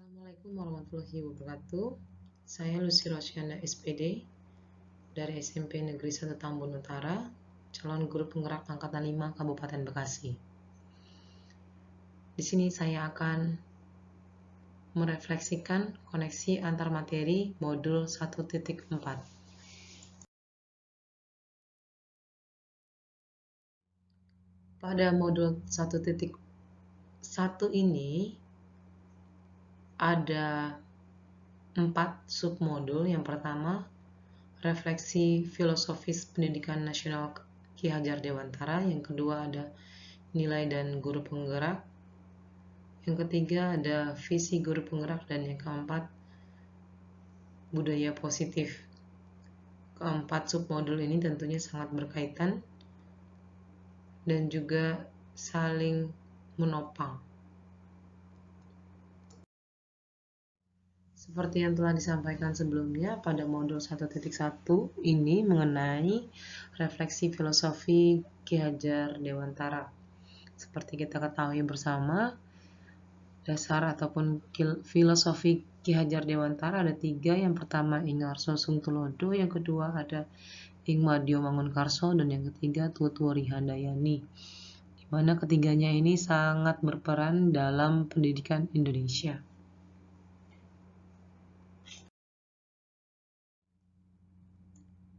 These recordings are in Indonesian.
Assalamualaikum warahmatullahi wabarakatuh. Saya Lucy Rosyana SPD dari SMP Negeri 1 Tambun Utara, calon guru penggerak angkatan 5 Kabupaten Bekasi. Di sini saya akan merefleksikan koneksi antar materi modul 1.4. Pada modul 1.1 ini ada 4 submodul. Yang pertama, refleksi filosofis pendidikan nasional Ki Hajar Dewantara. Yang kedua ada nilai dan guru penggerak. Yang ketiga ada visi guru penggerak, dan yang keempat budaya positif. Keempat submodul ini tentunya sangat berkaitan dan juga saling menopang. Seperti yang telah disampaikan sebelumnya, pada modul 1.1 ini mengenai refleksi filosofi Ki Hajar Dewantara. Seperti kita ketahui bersama, dasar ataupun filosofi Ki Hajar Dewantara ada 3. Yang pertama Ing Arso Sungtulodo, yang kedua ada Ing Madyo Mangunkarso, dan yang ketiga Tuturi Handayani. Di mana ketiganya ini sangat berperan dalam pendidikan Indonesia.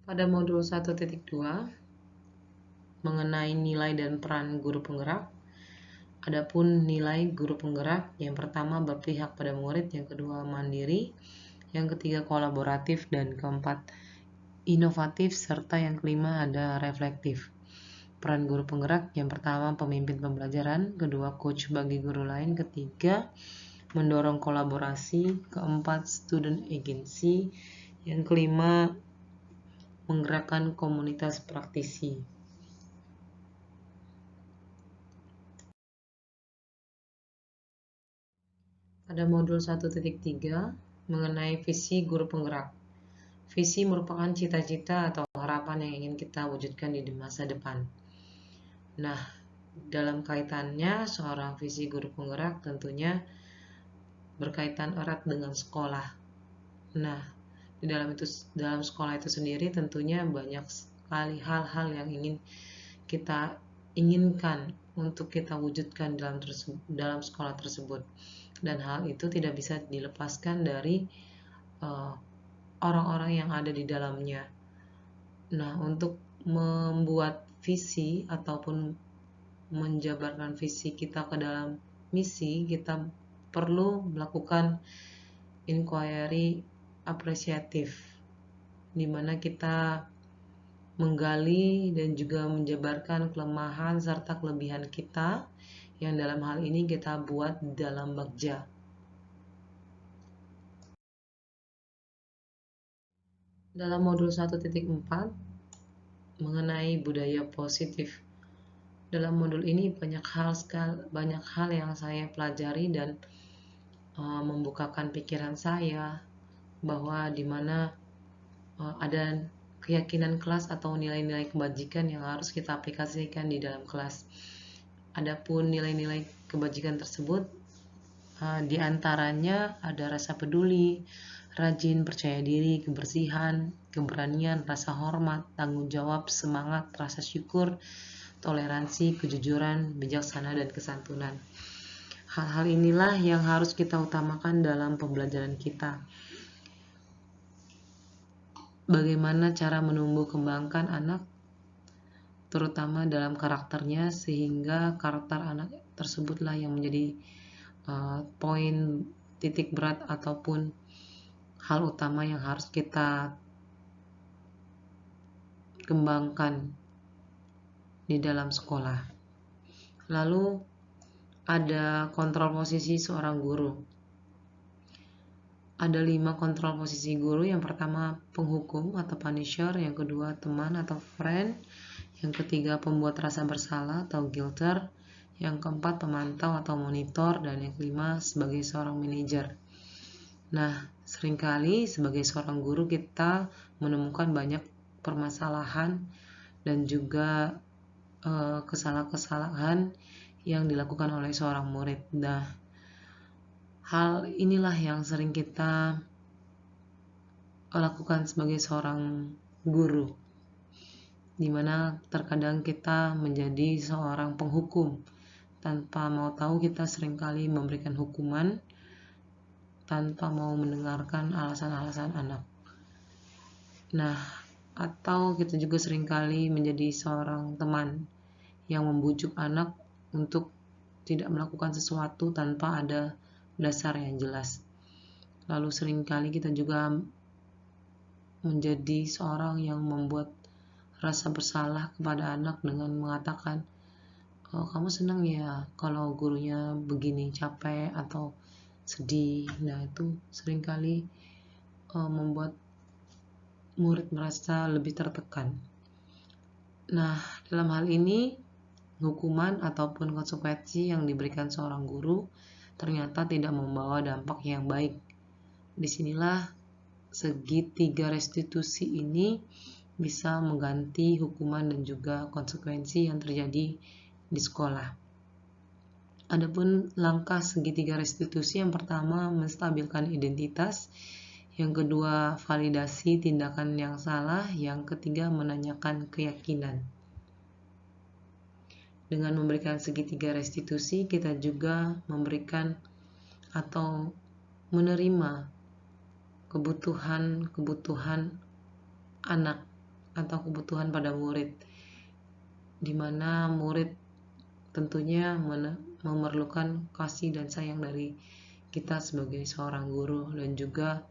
Pada modul 1.2 mengenai nilai dan peran guru penggerak. Adapun nilai guru penggerak, yang pertama berpihak pada murid, yang kedua mandiri, yang ketiga kolaboratif, dan keempat inovatif, serta yang kelima ada reflektif. Peran guru penggerak, yang pertama pemimpin pembelajaran, kedua coach bagi guru lain, ketiga mendorong kolaborasi, keempat student agency, yang kelima menggerakkan komunitas praktisi. Pada modul 1.3 mengenai visi guru penggerak. Visi merupakan cita-cita atau harapan yang ingin kita wujudkan di masa depan. Nah, dalam kaitannya seorang visi guru penggerak tentunya berkaitan erat dengan sekolah. Nah, di dalam sekolah itu sendiri tentunya banyak sekali hal-hal yang ingin kita inginkan untuk kita wujudkan dalam sekolah tersebut, dan hal itu tidak bisa dilepaskan dari orang-orang yang ada di dalamnya. Nah, untuk membuat visi ataupun menjabarkan visi kita ke dalam misi, kita perlu melakukan inquiry apresiatif, di mana kita menggali dan juga menjabarkan kelemahan serta kelebihan kita yang dalam hal ini kita buat dalam bagja. Dalam modul 1.4 mengenai budaya positif. Dalam modul ini banyak hal yang saya pelajari dan membukakan pikiran saya bahwa di mana ada keyakinan kelas atau nilai-nilai kebajikan yang harus kita aplikasikan di dalam kelas. Adapun nilai-nilai kebajikan tersebut di antaranya ada rasa peduli, rajin, percaya diri, kebersihan, keberanian, rasa hormat, tanggung jawab, semangat, rasa syukur, toleransi, kejujuran, bijaksana, dan kesantunan. Hal-hal inilah yang harus kita utamakan dalam pembelajaran kita. Bagaimana cara menumbuh kembangkan anak, terutama dalam karakternya, sehingga karakter anak tersebutlah yang menjadi poin titik berat ataupun hal utama yang harus kita kembangkan di dalam sekolah. Lalu ada kontrol posisi seorang guru. Ada 5 kontrol posisi guru. Yang pertama penghukum atau punisher, yang kedua teman atau friend, yang ketiga pembuat rasa bersalah atau guilter, yang keempat pemantau atau monitor, dan yang kelima sebagai seorang manajer. Nah, seringkali sebagai seorang guru kita menemukan banyak permasalahan dan juga kesalahan yang dilakukan oleh seorang murid. Nah, Hal inilah yang sering kita lakukan sebagai seorang guru, dimana terkadang kita menjadi seorang penghukum. Tanpa mau tahu kita seringkali memberikan hukuman tanpa mau mendengarkan alasan-alasan anak. Nah, atau kita juga seringkali menjadi seorang teman yang membujuk anak untuk tidak melakukan sesuatu tanpa ada dasar yang jelas. Lalu seringkali kita juga menjadi seorang yang membuat rasa bersalah kepada anak dengan mengatakan, "Oh, kamu senang ya kalau gurunya begini, capek atau sedih." Nah, itu seringkali membuat murid merasa lebih tertekan. Nah, dalam hal ini, hukuman ataupun konsekuensi yang diberikan seorang guru ternyata tidak membawa dampak yang baik. Disinilah segitiga restitusi ini bisa mengganti hukuman dan juga konsekuensi yang terjadi di sekolah. Adapun langkah segitiga restitusi, yang pertama menstabilkan identitas, yang kedua validasi tindakan yang salah, yang ketiga menanyakan keyakinan. Dengan memberikan segitiga restitusi, kita juga memberikan atau menerima kebutuhan anak atau kebutuhan pada murid, di mana murid tentunya memerlukan kasih dan sayang dari kita sebagai seorang guru, dan juga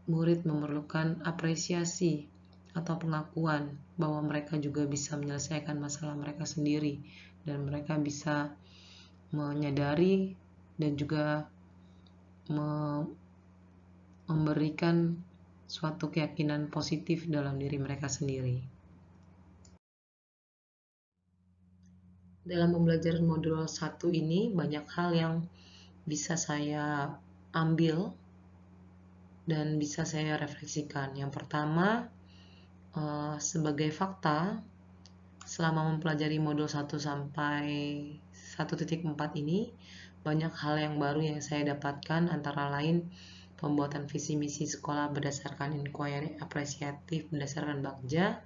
murid memerlukan apresiasi atau pengakuan bahwa mereka juga bisa menyelesaikan masalah mereka sendiri dan mereka bisa menyadari dan juga memberikan suatu keyakinan positif dalam diri mereka sendiri. Dalam pembelajaran modul 1 ini banyak hal yang bisa saya ambil dan bisa saya refleksikan. Yang pertama, sebagai fakta, selama mempelajari modul 1 sampai 1.4 ini, banyak hal yang baru yang saya dapatkan, antara lain pembuatan visi misi sekolah berdasarkan inquiry apresiatif berdasarkan Bagja,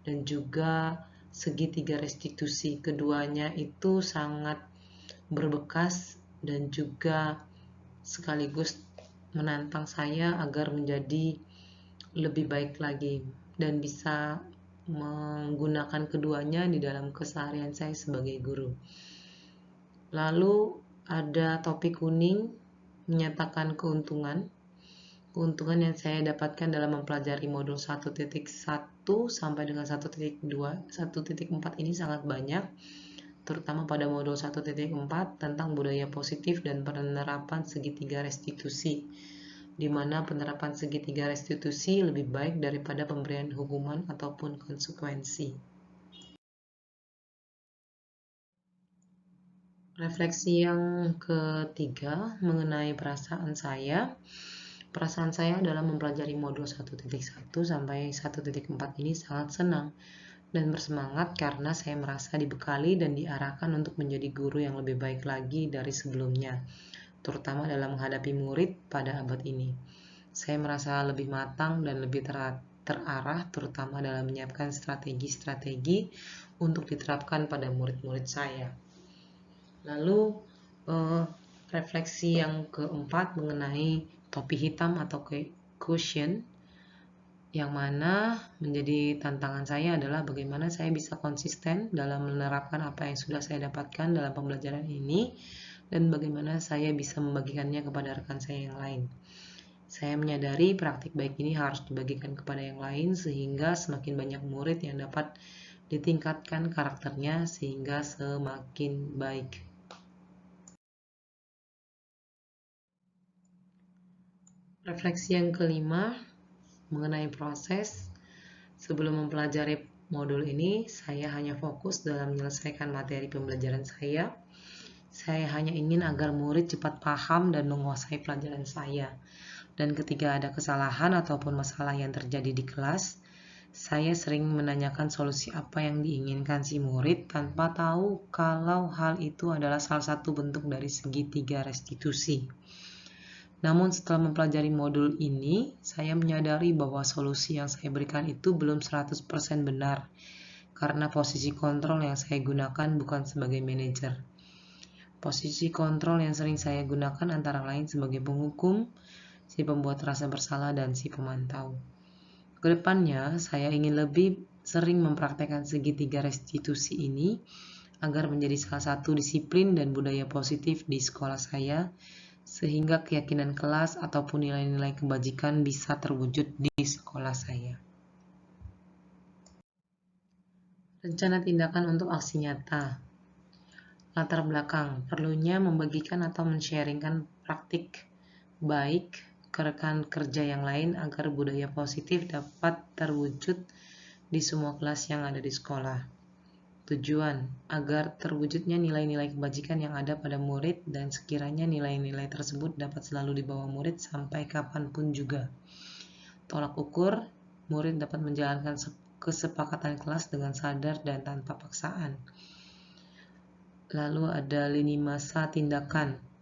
dan juga segitiga restitusi. Keduanya itu sangat berbekas dan juga sekaligus menantang saya agar menjadi lebih baik lagi dan bisa menggunakan keduanya di dalam keseharian saya sebagai guru. Lalu ada topik kuning menyatakan keuntungan. Keuntungan yang saya dapatkan dalam mempelajari modul 1.1 sampai dengan 1.4 ini sangat banyak, terutama pada modul 1.4 tentang budaya positif dan penerapan segitiga restitusi, di mana penerapan segitiga restitusi lebih baik daripada pemberian hukuman ataupun konsekuensi. Refleksi yang ketiga mengenai perasaan saya. Perasaan saya dalam mempelajari modul 1.1 sampai 1.4 ini sangat senang dan bersemangat karena saya merasa dibekali dan diarahkan untuk menjadi guru yang lebih baik lagi dari sebelumnya, terutama dalam menghadapi murid pada abad ini. Saya merasa lebih matang dan lebih terarah, terutama dalam menyiapkan strategi-strategi untuk diterapkan pada murid-murid saya. Lalu refleksi yang keempat mengenai topi hitam atau cushion, yang mana menjadi tantangan saya adalah bagaimana saya bisa konsisten dalam menerapkan apa yang sudah saya dapatkan dalam pembelajaran ini dan bagaimana saya bisa membagikannya kepada rekan saya yang lain. Saya menyadari praktik baik ini harus dibagikan kepada yang lain sehingga semakin banyak murid yang dapat ditingkatkan karakternya sehingga semakin baik. Refleksi yang kelima mengenai proses. Sebelum mempelajari modul ini, saya hanya fokus dalam menyelesaikan materi pembelajaran saya. Saya hanya ingin agar murid cepat paham dan menguasai pelajaran saya. Dan ketika ada kesalahan ataupun masalah yang terjadi di kelas, Saya sering menanyakan solusi apa yang diinginkan si murid tanpa tahu kalau hal itu adalah salah satu bentuk dari segitiga restitusi. Namun setelah mempelajari modul ini, saya menyadari bahwa solusi yang saya berikan itu belum 100% benar, karena posisi kontrol yang saya gunakan bukan sebagai manajer. Posisi kontrol yang sering saya gunakan antara lain sebagai penghukum, si pembuat rasa bersalah, dan si pemantau. Kedepannya, saya ingin lebih sering mempraktekkan segitiga restitusi ini agar menjadi salah satu disiplin dan budaya positif di sekolah saya, sehingga keyakinan kelas ataupun nilai-nilai kebajikan bisa terwujud di sekolah saya. Rencana tindakan untuk aksi nyata. Latar belakang, perlunya membagikan atau men-sharingkan praktik baik ke rekan kerja yang lain agar budaya positif dapat terwujud di semua kelas yang ada di sekolah. Tujuan, agar terwujudnya nilai-nilai kebajikan yang ada pada murid dan sekiranya nilai-nilai tersebut dapat selalu dibawa murid sampai kapanpun juga. Tolak ukur, murid dapat menjalankan kesepakatan kelas dengan sadar dan tanpa paksaan. Lalu ada lini masa tindakan.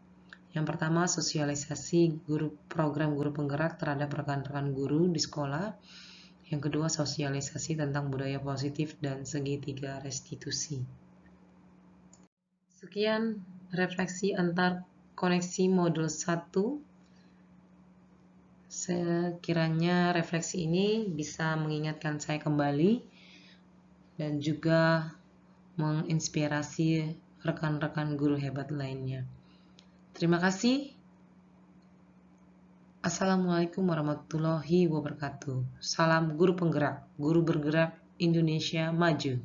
Yang pertama, sosialisasi program guru penggerak terhadap rekan-rekan guru di sekolah. Yang kedua, sosialisasi tentang budaya positif dan segitiga restitusi. Sekian refleksi antar koneksi modul 1. Sekiranya refleksi ini bisa mengingatkan saya kembali dan juga menginspirasi rekan-rekan guru hebat lainnya. Terima kasih. Assalamualaikum warahmatullahi wabarakatuh. Salam guru penggerak, guru bergerak Indonesia maju.